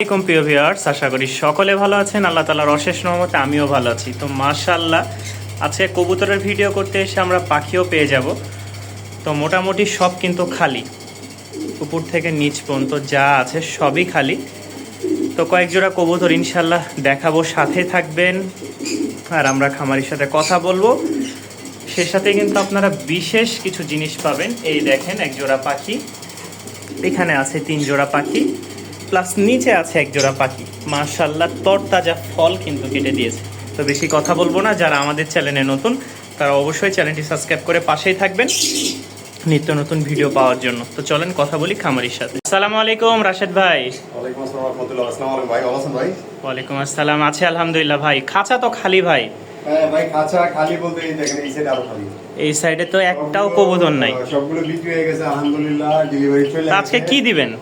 আসসালামু প্রিয় ভিউয়ার্স, আশা করি সকলে ভালো আছেন। আল্লাহ তাআলার অশেষ রহমতে আমিও ভালো আছি। তো মাশাআল্লাহ, আজকে কবুতরের ভিডিও করতে এসে আমরা পাখিও পেয়ে যাব। তো মোটামুটি সব কিন্তু খালি, উপর থেকে নিচ পর্যন্ত যা আছে সবই খালি। তো কয়েক জোড়া কবুতর ইনশাআল্লাহ দেখাবো, সাথে থাকবেন আর আমরা খামারির সাথে কথা বলবো। সে সাথে কিন্তু আপনারা বিশেষ কিছু জিনিস পাবেন। এই দেখেন এক জোড়া পাখি, এখানে আছে 3 জোড়া পাখি, প্লাস নিচে আছে এক জোড়া পাখি। মাশাআল্লাহ, তরতাজা ফল কিন্তু কেটে দিয়েছে। তো বেশি কথা বলবো না, যারা আমাদের চ্যানেলে নতুন তারা অবশ্যই চ্যানেলটি সাবস্ক্রাইব করে পাশেই থাকবেন নিত্য নতুন ভিডিও পাওয়ার জন্য। তো চলেন কথা বলি খামারির সাথে। আসসালামু আলাইকুম রাশেদ ভাই। ওয়ালাইকুম আসসালাম ওয়া রাহমাতুল্লাহ। আসসালামু আলাইকুম ভাই, ভালো আছেন ভাই? ওয়ালাইকুম আসসালাম, আছি আলহামদুলিল্লাহ। ভাই খাঁচা তো খালি ভাই। হ্যাঁ ভাই, খাঁচা খালি বলতে এই দেখেন এই সাইডে আরো খালি। এই সাইডে তো একটাও কবুতর নাই। সবগুলো বিক্রি হয়ে গেছে আলহামদুলিল্লাহ, ডেলিভারি চলে গেছে। আজকে কি দিবেন?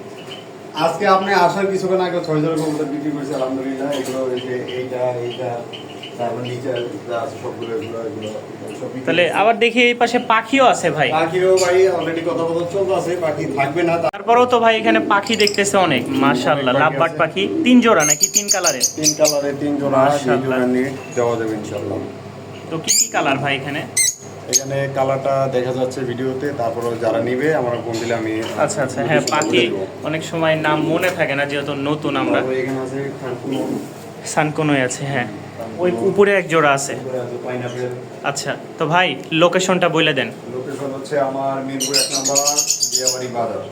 আজকে আপনি আসার কিছুক্ষণ আগে 6 জোড়া কবুতর বিক্রি করেছে আলহামদুলিল্লাহ। এগুলো এই যে এইটা তারপর নিচে যা আছে সবগুলো এগুলো সব বিক্রি। তাহলে আবার দেখি এই পাশে পাখিও আছে ভাই। পাখিও ভাই অলরেডি কথা চলতেছে, পাখি থাকবে না। তারপরেও তো ভাই এখানে পাখি দেখতেছে অনেক। মাশাআল্লাহ, লাভবার্ড পাখি 3 জোড়া নাকি 3 কালারের? 3 কালারে 3 জোড়া, এই জোড়া নিয়ে দেওয়া যাবে ইনশাআল্লাহ। তো কি কি কালার ভাই এখানে? এখানে কালারটা দেখা যাচ্ছে ভিডিওতে, তারপরে যারা নিবে আমরা ফোন দিলে আমি আচ্ছা আচ্ছা, হ্যাঁ পাখি অনেক সময় নাম মনে থাকে না যেহেতু নতুন আমরা। এখানে আছে খানকুনো, সানকোনোই আছে, হ্যাঁ ওই উপরে এক জোড়া আছে। পাইনাপেল। আচ্ছা, তো ভাই লোকেশনটা বলে দেন। লোকেশন হচ্ছে আমার মিরপুর 1 নম্বর জিয়াবাড়ি বাজার।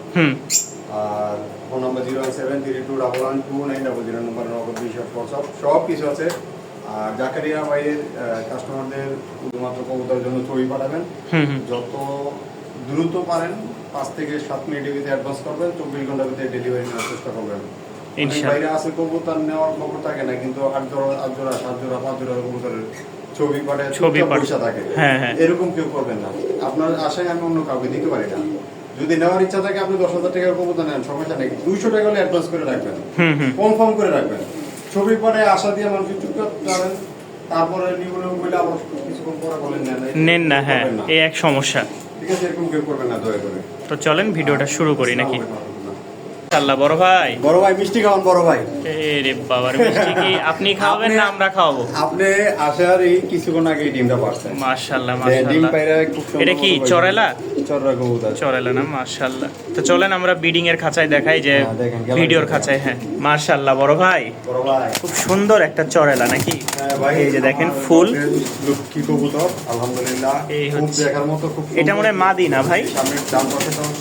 আর ফোন নাম্বার 01732112900 নম্বর নগদ বিষয় সব কিছু আছে। আর জাকারিয়া ভাইয়ের কাস্টমারদের শুধুমাত্র কবুতরের জন্য ছবি পাঠাবেন, যত দ্রুত পারেন 5 থেকে 7 মিনিটের ভিতরে অ্যাডভান্স করবেন, 24 ঘন্টার ভিতরে ডেলিভারি নেওয়ার চেষ্টা করবেন। বাইরে আছে কবুতর নেওয়ার খবর থাকে না, কিন্তু 8 জোড়া 7 জোড়া 5 জোড়া কবুতরের ছবি পয়সা থাকে। এরকম কেউ করবেন না। আপনার আশায় আমি অন্য কাউকে দিতে পারি না। যদি নেওয়ার ইচ্ছা থাকে আপনি 10,000 টাকার কবুতর নেন, সমস্যা নেই। 200 টাকা হলে অ্যাডভান্স করে রাখবেন, কনফার্ম করে রাখবেন। ছবি পরে আশা দিয়ে মানুষ চুপ করেন, তারপরে নিবলে বলে আবার কিছুক্ষণ পরে বলেন নেন না। হ্যাঁ, এই এক সমস্যা। ঠিক আছে, এরকম কেউ করবেন না দয়া করে। তো চলেন ভিডিওটা শুরু করি নাকি? আল্লাহ, বড় ভাই মিষ্টি খাওয়ান। বড় ভাই, রে বাবার মিষ্টি কি আপনি খাওয়াবেন না আমরা খাওয়াবো? আপনি আসার এই কিছুক্ষণ আগে ডিমটা পারছেন। মাশাআল্লাহ ডিম মাশাআল্লাহ। পায়রা খুব সুন্দর। এটা কি চড়াইলা? চড়রা কবুতর। চড়াইলা না? মাশাআল্লাহ। তো চলেন আমরা বিডিং এর খাঁচায় দেখাই, যে ভিডিওর খাঁচায়। হ্যাঁ মাশাআল্লাহ, বড় ভাই খুব সুন্দর একটা চড়াইলা নাকি? এই যে দেখেন ফুল লক্ষ্মী কবুতর আলহামদুলিল্লাহ, এই খুব হচ্ছে দেখার মতো। খুব এটা মনে হয় মাদি না ভাই?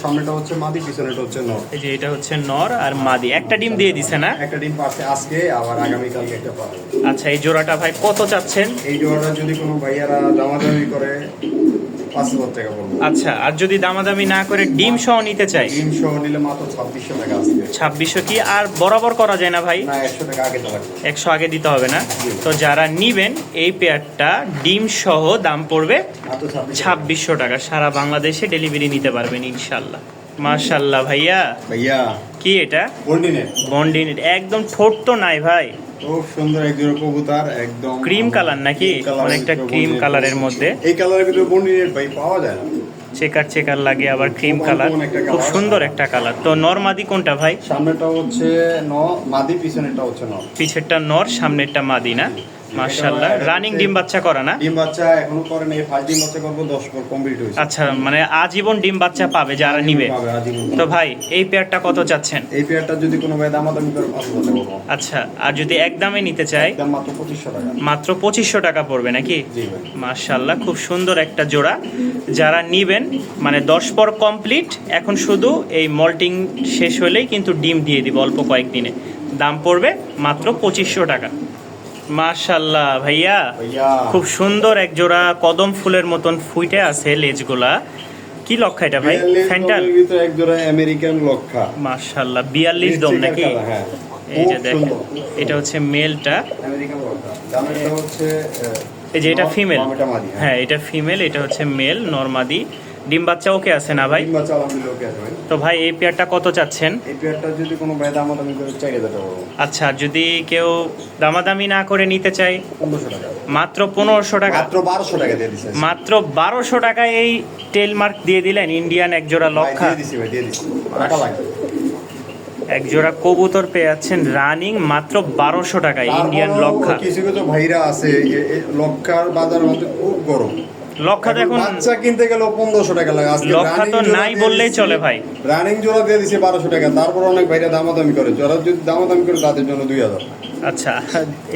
সামনেটা হচ্ছে মাদি, পিছনেটা হচ্ছে নর। এই যে এটা হচ্ছে নর আর মাদি। একটা ডিম দিয়ে দিছে না? একটা ডিম পাচ্ছে আজকে, আবার আগামী কালকে একটা পাবে। আচ্ছা, এই জোড়াটা ভাই কত চাচ্ছেন? এই জোড়াটা যদি কোনো ভাইয়ারা দামাদামি করে 5,000 টাকা পড়বে। আচ্ছা, আর যদি দামাদামি না করে ডিম সহ নিতে চাই? ডিম সহ নিলে মাত্র 2600 টাকা আসবে। 2600 কি আর বরাবর করা যায় না ভাই? না, 100 টাকা আগে দিতে লাগবে। 100 আগে দিতে হবে না? তো যারা নিবেন এই পেয়ারটা ডিম সহ দাম পড়বে মাত্র 2600 টাকা। সারা বাংলাদেশে ডেলিভারি নিতে পারবেন ইনশাল্লাহ। মাশাআল্লাহ ভাইয়া কি এটা? বন্ডিনেট একদম ঠোঁট তো নাই ভাই? খুব সুন্দর এক জোড়া কবুতর, একদম ক্রিম কালার নাকি? অনেকটা ক্রিম কালারের মধ্যে। এই কালারের ভিতরে বন্ডিনেট ভাই পাওয়া যায় না। চেকার লাগে, আবার ক্রিম কালার, খুব সুন্দর একটা কালার। তো নর মাদি কোনটা ভাই? সামনেটা হচ্ছে মাদি, পিছনেরটা হচ্ছে নর। পিছেরটা নর, সামনেরটা মাদি না? মাশাআল্লাহ। রানিং ডিম বাচ্চা করা না? ডিম বাচ্চা এখনো করে নাই, ফার্স্ট ডিম বাচ্চা করব, 10 পর কমপ্লিট হইছে। আচ্ছা, মানে আজীবন ডিম বাচ্চা পাবে যারা নিবে। তো ভাই এই পেয়ারটা কত চাচ্ছেন? এই পেয়ারটা যদি কোনো ভাই দামাদামি করে 5,000 টাকা পড়বে। আচ্ছা, আর যদি একদমে নিতে চাই? একদম মাত্র 2500 টাকা। মাত্র 2500 টাকা পড়বে নাকি? জি ভাই। মাশাআল্লাহ, খুব সুন্দর একটা জোড়া। যারা নিবেন মানে 10 পর কমপ্লিট, এখন শুধু এই মল্টিং শেষ হলেই কিন্তু ডিম দিয়ে দিব অল্প কয়েকদিনে। দাম পড়বে মাত্র 2500 টাকা। মাশাআল্লাহ ভাইয়া, খুব সুন্দর এক জোড়া কদম ফুলের মতন ফুটে আছে লেজগুলা। কি লক্ষা এটা ভাই? ফ্যান্টাল ভিতরে এক জোড়া আমেরিকান লক্ষা। মাশাআল্লাহ, 42 দম নাকি? হ্যাঁ, এই যে দেখেন এটা হচ্ছে মেলটা, আমেরিকান লক্ষা। দামটা হচ্ছে এই যে এটা ফিমেল। হ্যাঁ, এটা ফিমেল, এটা হচ্ছে মেল নরমাদি। ডিম বাচ্চা ওকে আছে না ভাই? ডিম বাচ্চা আলহামদুলিল্লাহ ওকে আছে ভাই। তো ভাই এই পেয়ারটা কত চাচ্ছেন? এই পেয়ারটা যদি কোনো ভাই দামাদামি করে 4,000 টাকা পড়বে। আচ্ছা, যদি কেউ দামাদামি না করে নিতে চাই? 1500 টাকা। মাত্র 1500 টাকা? মাত্র 1200 টাকা দিয়ে দিছেন। মাত্র 1200 টাকায় এই টেল মার্ক দিয়ে দিলেন ইন্ডিয়ান এক জোড়া লক্ষা। দিয়ে দিছি ভাই, দিয়ে দিছি। টাকা লাগবে। এক জোড়া কবুতর পেয়ে যাচ্ছেন রানিং মাত্র 1200 টাকায়, ইন্ডিয়ান লক্ষা। কিছু কিছু ভাইরা আছে লক্ষার বাজার মধ্যে খুব গরম, লক্ষা তো এখন বাচ্চা কিনতে গেলে 1500 টাকা লাগে। আজকে লক্ষা তো নাই বললেই চলে ভাই, রানিং জোড়া দিয়ে দিছে 1200 টাকা, তারপর অনেক ভাইরা দামাদামি করে, যারা যদি দামাদামি করে তাদের জন্য 2000। আচ্ছা,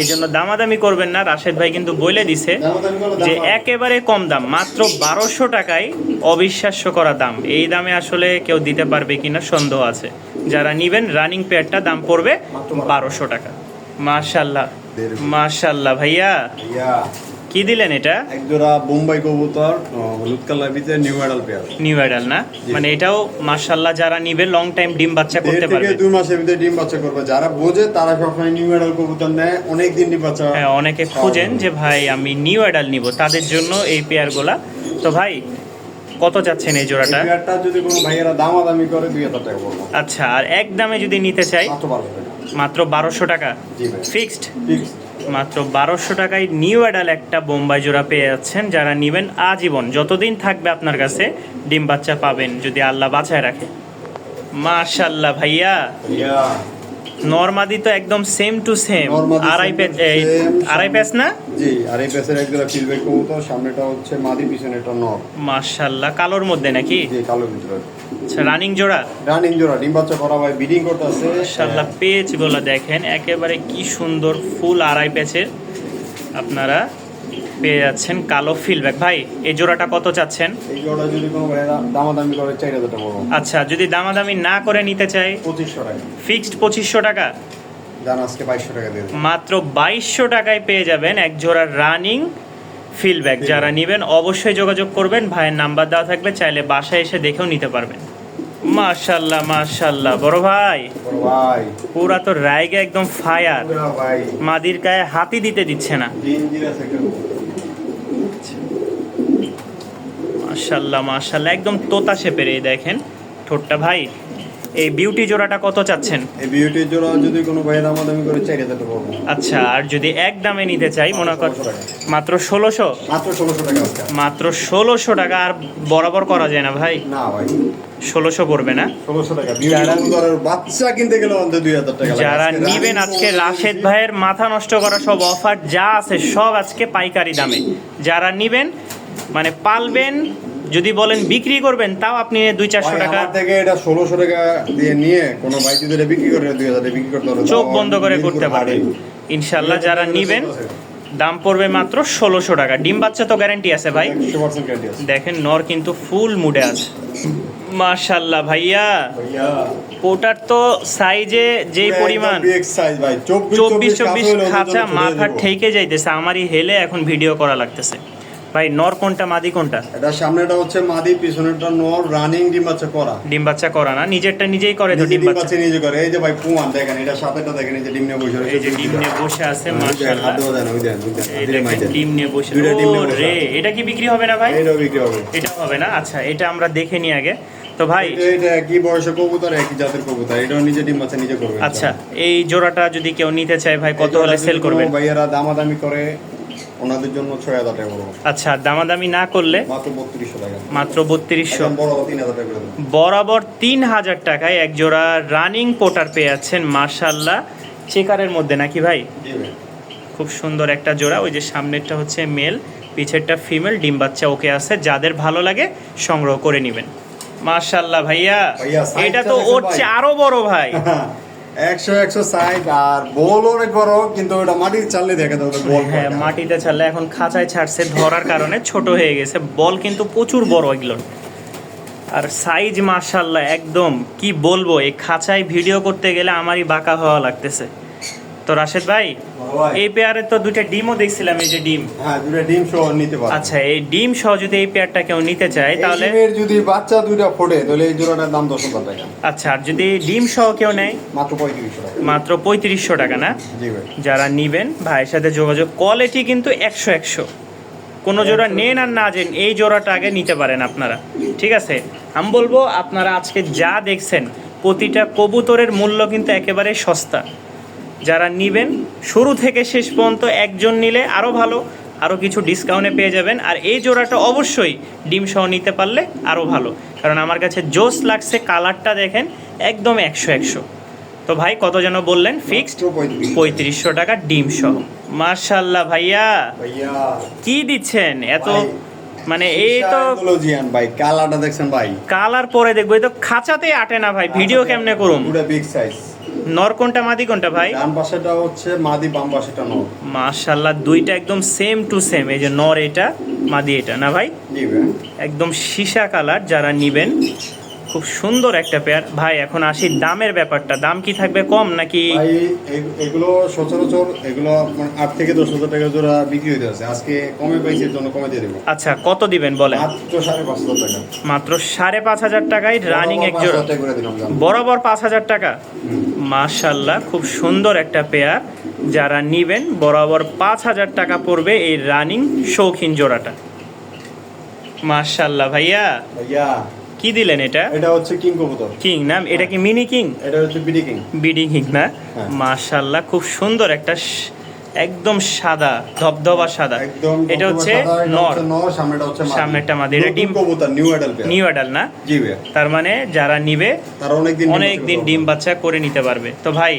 এই জন্য দামাদামি করবেন না, রাশেদ ভাই কিন্তু বলে দিছে দামাদামি করলে যে দাম বাড়বে। একেবারে কম দাম, মাত্র 1200 টাকায়, অবিশ্বাস্য করা দাম। এই দামে আসলে কেউ দিতে পারবে কিনা সন্দেহ আছে। যারা নিবেন রানিং পেয়ারটা দাম পড়বে 1200 টাকা। মাশাআল্লাহ মাশাআল্লাহ ভাইয়া, ইয়া কি দিলেন এটা? এক জোড়া বোম্বাই কবুতর, হলুদ কালার ভিতরে new adult pair. New adult না, মানে এটাও মাশাআল্লাহ যারা নিবে লং টাইম ডিম বাচ্চা করতে দেড় থেকে পারবে। 2 মাসের ভিতরে ডিম বাচ্চা করবে, যারা বোঝে তারা সবসময় নিউ অ্যাডাল কবুতর নেয়, অনেক দিন ডিম বাচ্চা। হ্যাঁ, অনেকে খুঁজেন যে ভাই আমি নিউ অ্যাডাল নিব, তাদের জন্য এই পেয়ারগুলা। তো ভাই কত যাচ্ছেন এই জোড়াটা? এই পেয়ারটা যদি কোনো ভাইয়েরা দামাদামি করে 2000 টাকা পড়বে। আচ্ছা, আর এক দামে যদি নিতে চাই? মাত্র 1200 টাকা। মাত্র 1200 টাকা জি ভাই, ফিক্সড। ফিক্সড। মাত্র 1200 টাকায় নিউ অ্যাডাল একটা বোম্বাই জোড়া পেয়ে যাচ্ছেন। যারা নেবেন আজীবন, যতদিন থাকবে আপনার কাছে ডিম বাচ্চা পাবেন যদি আল্লাহ বাঁচায় রাখে। মাশাআল্লাহ ভাইয়া, ইয়া নরমাদি তো একদম সেম টু সেম, নরমাদি আড়াই same প্যাচ, to same, আড়াই প্যাচ না? জি, আর এই পেসের এক জোড়া ফিলব্যাক কবুতর, সামনেটা হচ্ছে মাদি, পিছনেটা নর। মাশাআল্লাহ, কালোর মধ্যে নাকি? জি, কালো ভিতরে। আচ্ছা, রানিং জোড়া। রানিং জোড়া, ডিম বাচ্চা করা ভাই, ব্রিডিং করতেছে। মাশাআল্লাহ, পেজ গুলো দেখেন একেবারে কি সুন্দর, ফুল আড়াই প্যাচের আপনারা পেয়ে যাচ্ছেন কালো ফিলব্যাক। ভাই এই জোড়াটা কত চাচ্ছেন? এই জোড়া যদি কোনো ভাইয়েরা দামাদামি করে 4000 টাকা পড়বে। আচ্ছা, যদি দামাদামি না করে নিতে চাই? 2500 টাকা। ফিক্সড 2500 টাকা। জান আজকে 2200 টাকা দিয়ে দেব। মাত্র 2200 টাকায় পেয়ে যাবেন এক জোড়া রানিং ফিলব্যাক। যারা নেবেন অবশ্যই যোগাযোগ করবেন, ভাইয়ের নাম্বার দেওয়া থাকবে, চাইলে বাসায় এসে দেখেও নিতে পারবেন। মাশাআল্লাহ মাশাআল্লাহ, বড় ভাই বড় ভাই, পুরা তো রাইগে একদম ফায়ার, পুরা ভাই, মাদির গায়ে হাতি দিতে দিচ্ছে না। জিঞ্জির আছে একটা। মাশাআল্লাহ মাশাআল্লাহ, একদম তোতা শেপের। এই দেখেন ঠোঁটটা। ভাই এই বিউটি জোড়াটা কত চাচ্ছেন? এই বিউটির জোড়া যদি কোনো ভাইয়ের দামাদামি করে 4000 টাকা পড়বে। আচ্ছা, আর যদি এক দামে নিতে চাই মনে কর? 1600 টাকা। মাত্র 1600। মাত্র 1600 টাকা আজকে। মাত্র 1600 টাকা। আর বরাবর করা যায় না ভাই? না ভাই, 1600 পড়বে না? 1600 টাকা। বিউটি কবুতরের বাচ্চা কিনতে গেলে অন্তত 2000 টাকা লাগে। যারা আজকে নিবেন রানিং আজকে কবুতর রাশেদ ভাইয়ের মাথা নষ্ট করা সব অফার যা আছে সব আজকে পাইকারি দামে। যারা নিবেন মানে পালবেন, যদি বলেন বিক্রি করবেন তাও আপনি 200-400 ভাই, টাকা আমার থেকে এটা 1600 টাকা দিয়ে নিয়ে কোনো ভাই যদি এটা বিক্রি করে 2000 টাকা বিক্রি করতে পারে, চোখ তাও বন্ধ করে বিলকুল করতে পারবেন হারে। ইনশাল্লাহ। যারা নিবেন দাম পড়বে মাত্র 1600 টাকা। ডিম বাচ্চা তো গ্যারান্টি আছে ভাই? 100% গ্যারান্টি আছে। দেখেন নর কিন্তু ফুল মুডে আছে। মাশাআল্লাহ ভাইয়া, ভাইয়া পোটার তো সাইজে যেই পরিমাণ, বিগ সাইজ ভাই, 24 খাঁচা মাথা ঠেকে যাইতেছে। আমারই হেলে এখন ভিডিও করা লাগতেছে। ভাই নর কোনটা মাদি কোনটা? এটা সামনেটা হচ্ছে মাদি, পিছনেরটা নর, রানিং ডিম বাচ্চা করা। ডিম বাচ্চা করা না, নিজেরটা নিজেই করে তো নিজে ডিম ডিম বাচ্চা। বাচ্চা নিজে করে। এই যে ভাই পুয়ান দেখেন, এটা সাথেটা দেখেন, এই যে ডিম নিয়ে বসে রয়েছে। এই যে ডিম নিয়ে বসে আছে হাত মাশাআল্লাহ। দেওয়া যায় না, ওই দেন, ওই দেন, এই হাতে মাই দেখেন দেন। ডিম নিয়ে বসে। দুইটা ডিম নিয়ে ও বসে রে, আছে। এটা কি বিক্রি হবে না ভাই? এটাও বিক্রি হবে। এটা হবে না। আচ্ছা, এটা আমরা দেখে নিই আগে। তো ভাই এটা একই বয়সের কবুতর, একই জাতের কবুতর, এটাও নিজে ডিম বাচ্চা নিজে করবে। আচ্ছা, এই জোড়াটা যদি কেউ নিতে চায় ভাই কত হলে সেল করবেন? ভাইয়ারা দামাদামি করে ওনাদের জন্য 6000 টাকা পড়বে। আচ্ছা, দামাদামি না করলে? মাত্র 3200 টাকা। মাত্র 3200। একদম বড় 3000 টাকা করে দেবো। বরাবর 3000 টাকায় এক জোড়া রানিং পোটার পেয়ে যাচ্ছেন মাশাআল্লাহ। চেকারের মধ্যে নাকি ভাই? জি ভাই। খুব সুন্দর একটা জোড়া। ওই যে সামনেরটা হচ্ছে মেল, পিছেরটা ফিমেল, ডিম বাচ্চা ওকে আছে। যাদের ভালো লাগে সংগ্রহ করে নেবেন। মাশাআল্লাহ ভাইয়া, ভাইয়া, size এটা তো টা ওর দেখেন চেয়ে আরো বড় ভাই। 100 সাইজ, আর বল অনেক বড়, কিন্তু ওটা মাটির চাললে দেখে দাও বল। হ্যাঁ, মাটিতে ছাড়লে এখন খাঁচায় ছাড়ছে ধরার কারণে ছোট হয়ে গেছে। বল কিন্তু প্রচুর বড় এগুলোর। আর সাইজ মাশাআল্লাহ একদম কি বলবো, এই খাঁচায় ভিডিও করতে গেলে আমারই বাঁকা হওয়া লাগতেছে। তো রাশেদ ভাই, এই পেয়ারে তো দুইটা ডিমও দেখছিলাম, এই যে ডিম। হ্যাঁ, দুটো ডিম সহ নিতে পারো। আচ্ছা, এই ডিম সহ যদি এই পেয়ারটা কেউ নিতে চায় তাহলে? এই ডিমের যদি বাচ্চা দুইটা ফোটে তাহলে এই জোড়াটার দাম 10000 টাকা। আচ্ছা, আর যদি ডিম সহ কেউ নেয়? মাত্র 3500 টাকা। মাত্র 3500 টাকা না? জি ভাই। যারা নিবেন ভাইয়ের সাথে যোগাযোগ। কোয়ালিটি কিন্তু 100 কোনো জোড়া নেন আর না যেন এই জোড়াটা আগে নিতে পারেন আপনারা, ঠিক আছে? আমি বলবো আপনারা আজকে যা দেখছেন প্রতিটা কবুতরের মূল্য কিন্তু একেবারে সস্তা। যারা নিবেন শুরু থেকে শেষ পর্যন্ত একজন নিলে আরও ভালো, আরও কিছু ডিসকাউন্টে পেয়ে যাবেন। আর এই জোড়াটা অবশ্যই ডিম সহ নিতে পারলে আরও ভালো, কারণ আমার কাছে জোস লাগছে। কালারটা দেখেন একদম 100। তো ভাই কত যেন বললেন? ফিক্সড 3500 টাকা ডিম সহ। মাশাআল্লাহ ভাইয়া, ভাইয়া কি দিচ্ছেন এত? ভাই, মানে এই তো জিয়ান ভাই, কালারটা দেখছেন ভাই, কালার পরে দেখবো, এই তো খাঁচাতেই আটে না ভাই। ভিডিও কেমনে করুম? পুরো বিগ সাইজ। নর কোনটা মাদি কোনটা ভাই? ডান পাশেটা হচ্ছে মাদি, বাম পাশেটা নর। মাশাআল্লাহ, দুইটা একদম সেম টু সেম। এই যে নর এটা, মাদি এটা না ভাই? জি ভাই। একদম সীসা কালার। যারা নিবেন খুব সুন্দর একটা পেয়ার। ভাই এখন আসি দামের ব্যাপারটা, দাম কি থাকবে কম নাকি? ভাই এগুলো সচরাচর এগুলো 8 থেকে 10,000 টাকা জোড়া বিক্রি হইতে আছে, আজকে কমে পাইছি এর জন্য কমে দিয়ে দেবো। আচ্ছা, কত দিবেন বলেন? মাত্র 5,500 টাকা। মাত্র 5,500 টাকায় রানিং এক জোড়া, করে দিলাম দাম। বরাবর 5,000 টাকা। মাশাআল্লাহ, খুব সুন্দর একটা পেয়ার। যারা নিবেন বরাবর 5,000 টাকা পড়বে এই রানিং শৌখিন জোড়াটা। মাশাআল্লাহ ভাইয়া, ভাইয়া কি দিলেন এটা? এটা হচ্ছে কিং কবুতর। কিং না? এটা কি মিনি কিং? এটা হচ্ছে বিডি কিং। বিডি কিং না? হ্যাঁ। মাশাআল্লাহ, খুব সুন্দর একটা একদম সাদা ধবধবা সাদা। একদম এটা হচ্ছে সাদা, এটা নর, হচ্ছে নর, সামনেটা হচ্ছে মাদি। সামনেরটা মাদি। এটা ডিম কবুতর, new adult pair. New adult না? জি ভাইয়া। তার মানে যারা নিবে তার অনেক দিন ডিম বাচ্চা করে নিতে পারবে। তো ভাই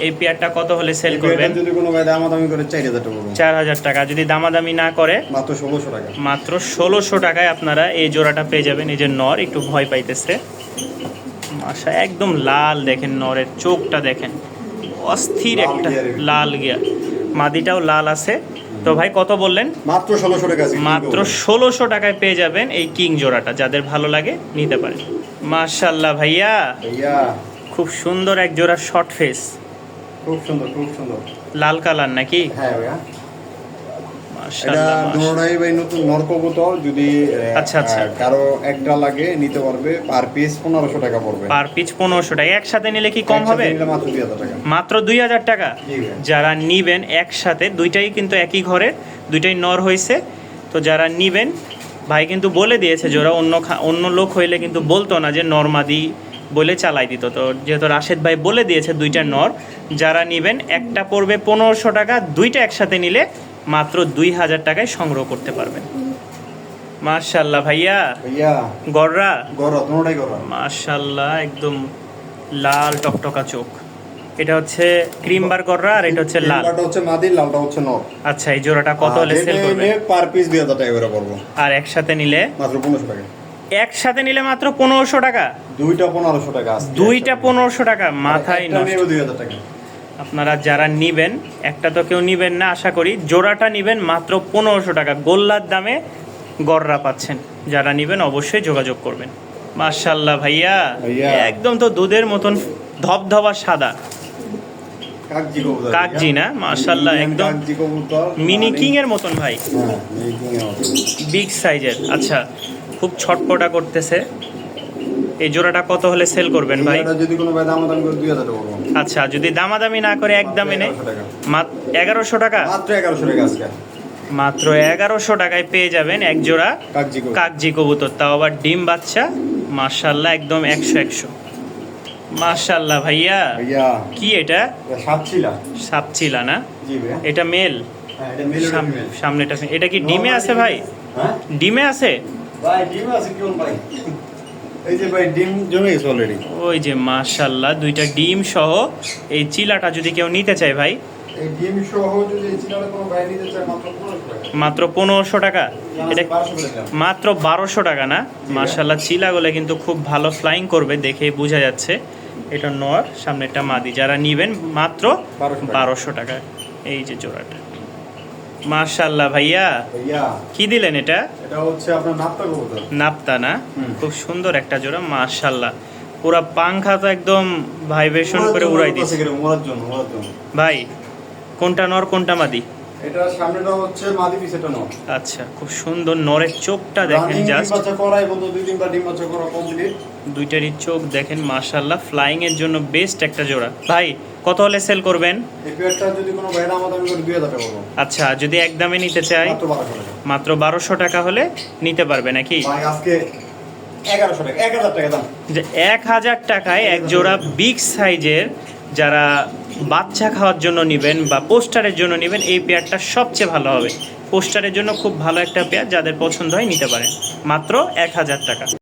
এই পেয়ারটা কত হলে সেল করবেন? যদি কোনো ভাই দামাদামি করে 4,000 টাকা বলবো। 4,000 টাকা। যদি দামাদামি না করে মাত্র 1,600 টাকা। মাত্র 1,600 টাকায় আপনারা এই জোড়াটা পেয়ে যাবেন। এই যে নর একটু ভয় পাইতেছে, মাশা একদম লাল। দেখেন নরের চোখটা দেখেন, অস্থির লাল একটা গিয়ারের। লাল গিয়া। মাদিটাও লাল আছে। তো ভাই কত বললেন? মাত্র 1,600 টাকা আছে। মাত্র 1,600 টাকায় পেয়ে যাবেন এই কিং জোড়াটা। যাদের ভালো লাগে নিতে পারেন। মাশাআল্লাহ ভাইয়া, ভাইয়া খুব সুন্দর এক জোড়া শর্ট ফেস, খুব সুন্দর, খুব সুন্দর। লাল কালার নাকি? হ্যাঁ ভাইয়া। এটা মাশাআল্লাহ। দুটোটাই ভাই নতুন নর কবুতর। যদি আচ্ছা, আচ্ছা। কারো একটা লাগে নিতে পারবে, পার পিস 1,500 টাকা পড়বে। পার পিস 1,500 টাকা। একসাথে নিলে কি কম হবে? একসাথে নিলে মাত্র 2,000 টাকা। মাত্র 2,000 টাকা। জি ভাই। যারা নিবেন একসাথে, দুইটাই কিন্তু একই ঘরের, দুইটাই নর হয়েছে। তো যারা নিবেন, ভাই কিন্তু বলে দিয়েছে জোড়া। অন্য লোক হইলে কিন্তু বলতো না যে নরমাদি বলে চালাই দিত। তো যেহেতু রাশেদ ভাই বলে দিয়েছে দুইটা নর, যারা নিবেন একটা পড়বে 1,500 টাকা, দুইটা একসাথে নিলে মাত্র 2,000 টাকায় সংগ্রহ করতে পারবেন। মাশাআল্লাহ ভাইয়া, ভাইয়া গররা গররা, দুটোটাই গররা। মাশাআল্লাহ, একদম লাল টকটকা চোখ। এটা হচ্ছে ক্রিম বার গররা আর এটা হচ্ছে লাল। লালটা হচ্ছে মাদি, লালটা হচ্ছে নর। আচ্ছা, এই জোড়াটা কত হলে সেল করবে? পার পিস 2,000 টাকা করে পড়বো। আর একসাথে নিলে? মাত্র 1,500 টাকা। একসাথে নিলে মাত্র 1,500 টাকা। দুইটা 1,500 টাকা আছে। দুইটা 1,500 টাকা, মাথায় একটা নষ্ট। নিলেও 2,000 টাকা। আপনারা যারা নিবেন, একটা তো কেউ নিবেন না আশা করি, জোড়াটা নিবেন মাত্র 1,500 টাকা। গোল্লার দামে গররা পাচ্ছেন। যারা নিবেন অবশ্যই যোগাযোগ করবেন। মাশাআল্লাহ ভাইয়া, ভাইয়া। একদম তো দুধের মতন ধবধবা সাদা কাগজি কবুতর। কাগজি না? মাশাআল্লাহ, একদম কাগজি কবুতর। মিনি কিং এর মতন ভাই, হ্যাঁ, মিনি কিং এর মতো। বিগ সাইজের। আচ্ছা, খুব ছটপটা করতেছে। এই জোড়াটা কত হলে সেল করবেন ভাই? এটা যদি কোনো ভাই দামাদামি করে 2,000 টাকা বলবো। আচ্ছা, যদি দামাদামি না করে একদমে নেই, 1,100 টাকা। মাত্র 1,100 টাকা। মাত্র 1,100 টাকা আজকে। মাত্র 1,100 টাকায় পেয়ে যাবেন এক জোড়া কাগজি কবুতর। কাগজি কবুতর, তাও আবার ডিম বাচ্চা। মাশাআল্লাহ, একদম 100। মাশাআল্লাহ ভাইয়া, ভাইয়া কি এটা? এটা সাতছিলা। সাপচিলা না? জি ভাই। এটা মেল? হ্যাঁ, এটা মেল আর ফিমেল। সামনেটা এটা কি ডিমে আছে ভাই? হ্যাঁ ডিমে আছে? ভাই, ডিম আছে কেমন ভাই? এই যে ভাই ডিম জমে গেছে অলরেডি। ওই যে মাশাআল্লাহ, দুইটা ডিম সহ এই চিলাটা যদি কেউ নিতে চায় ভাই, এই ডিম সহ যদি এই চিলাটা কোনো ভাই নিতে চায় মাত্র 1,500 টাকা। মাত্র 1,500 টাকা। এটা 1200 করে দিলাম। মাত্র 1,200 টাকা না? মাশাআল্লাহ, চিলাগুলো কিন্তু খুব ভালো ফ্লাইং করবে, দেখে বোঝা যাচ্ছে। এটা নর, সামনেটা মাদি। যারা নিবেন মাত্র 1,200 টাকা এই যে জোড়াটা। মাশাআল্লাহ ভাইয়া, ভাইয়া কি দিলেন এটা? এটা হচ্ছে আপনার নাপ্তা কবুতর। নাপ্তা না? হুম। খুব সুন্দর একটা জোড়া। মাশাআল্লাহ, পুরা পাংখা তো একদম ভাইব্রেশন করে উড়াই দিচ্ছে ওড়ার জন্য। ভাই। কোনটা নর কোনটা মাদি? এটা সামনেটা হচ্ছে মাদি, পিছেটা নর। আচ্ছা, খুব সুন্দর। নরের চোখটা দেখেন ডিম জাস্ট, বাচ্চা করাই বলতো 2-3বার ডিম বাচ্চা করা কমপ্লিট। দুইটারই চোখ দেখেন। মাশাআল্লাহ, ফ্লাইং এর জন্য বেস্ট একটা জোড়া। ভাই কত হলে সেল করবেন? এই পেয়ারটা যদি কোনো ভাই দামাদামি করে 2,000 টাকা বলবো। আচ্ছা, যদি একদমে নিতে চাই? মাত্র 1,200 টাকা। মাত্র 1,200 টাকা হলে নিতে পারবে নাকি? ভাই আজকে 1,100 টাকা, 1,000 টাকা দাম। যে 1,000 টাকায় এক জোড়া বিগ সাইজের, যারা বাচ্চা খাওয়ার জন্য নেবেন বা পোস্টারের জন্য নেবেন, এই পেয়ারটা সবচেয়ে ভালো হবে। পোস্টারের জন্য খুব ভালো একটা পেয়ার, যাদের পছন্দ হয় নিতে পারেন। মাত্র 1,000 টাকা।